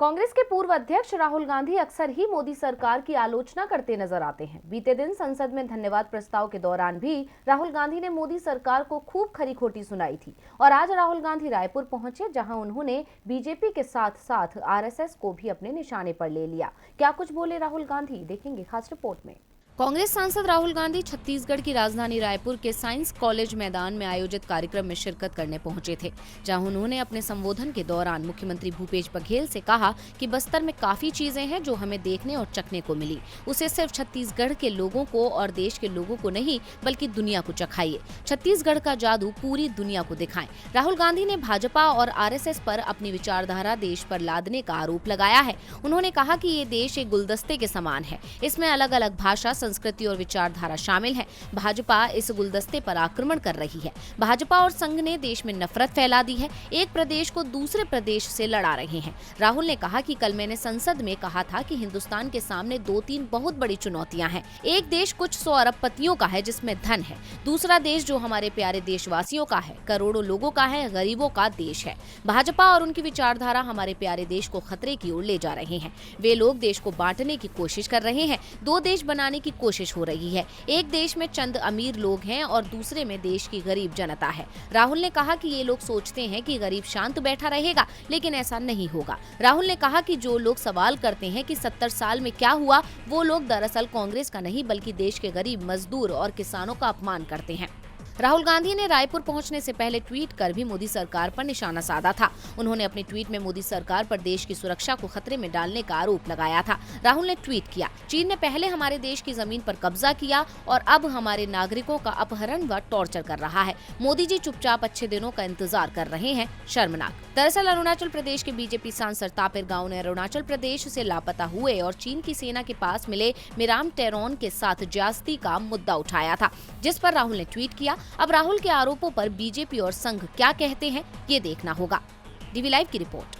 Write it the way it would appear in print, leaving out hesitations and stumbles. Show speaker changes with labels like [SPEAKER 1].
[SPEAKER 1] कांग्रेस के पूर्व अध्यक्ष राहुल गांधी अक्सर ही मोदी सरकार की आलोचना करते नजर आते हैं। बीते दिन संसद में धन्यवाद प्रस्ताव के दौरान भी राहुल गांधी ने मोदी सरकार को खूब खरी खोटी सुनाई थी और आज राहुल गांधी रायपुर पहुंचे, जहां उन्होंने बीजेपी के साथ साथ आरएसएस को भी अपने निशाने पर ले लिया। क्या कुछ बोले राहुल गांधी, देखेंगे खास रिपोर्ट में। कांग्रेस सांसद राहुल गांधी छत्तीसगढ़ की राजधानी रायपुर के साइंस कॉलेज मैदान में आयोजित कार्यक्रम में शिरकत करने पहुंचे थे, जहां उन्होंने अपने संबोधन के दौरान मुख्यमंत्री भूपेश बघेल से कहा कि बस्तर में काफी चीजें हैं जो हमें देखने और चखने को मिली। उसे सिर्फ छत्तीसगढ़ के लोगों को और देश के लोगों को नहीं बल्कि दुनिया को चखाइए। छत्तीसगढ़ का जादू पूरी दुनिया को दिखाएं। राहुल गांधी ने भाजपा और आरएसएस पर अपनी विचारधारा देश पर लादने का आरोप लगाया है। उन्होंने कहा कि ये देश एक गुलदस्ते के समान है, इसमें अलग अलग भाषा, संस्कृति और विचारधारा शामिल है। भाजपा इस गुलदस्ते पर आक्रमण कर रही है। भाजपा और संघ ने देश में नफरत फैला दी है, एक प्रदेश को दूसरे प्रदेश से लड़ा रहे हैं। राहुल ने कहा कि कल मैंने संसद में कहा था कि हिंदुस्तान के सामने 2-3 बहुत बड़ी चुनौतियां हैं। एक देश कुछ 100 अरबपतियों का है जिसमें धन है, दूसरा देश जो हमारे प्यारे देशवासियों का है, करोड़ों लोगों का है, गरीबों का देश है। भाजपा और उनकी विचारधारा हमारे प्यारे देश को खतरे की ओर ले जा रहे हैं। वे लोग देश को बांटने की कोशिश कर रहे हैं, 2 देश बनाने की कोशिश हो रही है। एक देश में चंद अमीर लोग हैं और दूसरे में देश की गरीब जनता है। राहुल ने कहा कि ये लोग सोचते हैं कि गरीब शांत बैठा रहेगा, लेकिन ऐसा नहीं होगा। राहुल ने कहा कि जो लोग सवाल करते हैं कि 70 साल में क्या हुआ, वो लोग दरअसल कांग्रेस का नहीं बल्कि देश के गरीब मजदूर और किसानों का अपमान करते हैं। राहुल गांधी ने रायपुर पहुंचने से पहले ट्वीट कर भी मोदी सरकार पर निशाना साधा था। उन्होंने अपने ट्वीट में मोदी सरकार पर देश की सुरक्षा को खतरे में डालने का आरोप लगाया था। राहुल ने ट्वीट किया, चीन ने पहले हमारे देश की जमीन पर कब्जा किया और अब हमारे नागरिकों का अपहरण व टॉर्चर कर रहा है। मोदी जी चुपचाप अच्छे दिनों का इंतजार कर रहे हैं, शर्मनाक। दरअसल अरुणाचल प्रदेश के बीजेपी सांसद तापिर गांव ने अरुणाचल प्रदेश से लापता हुए और चीन की सेना के पास मिले मिराम टेरोन के साथ ज्यादती का मुद्दा उठाया था, जिस पर राहुल ने ट्वीट किया। अब राहुल के आरोपों पर बीजेपी और संघ क्या कहते हैं, ये देखना होगा। डीवी लाइव की रिपोर्ट।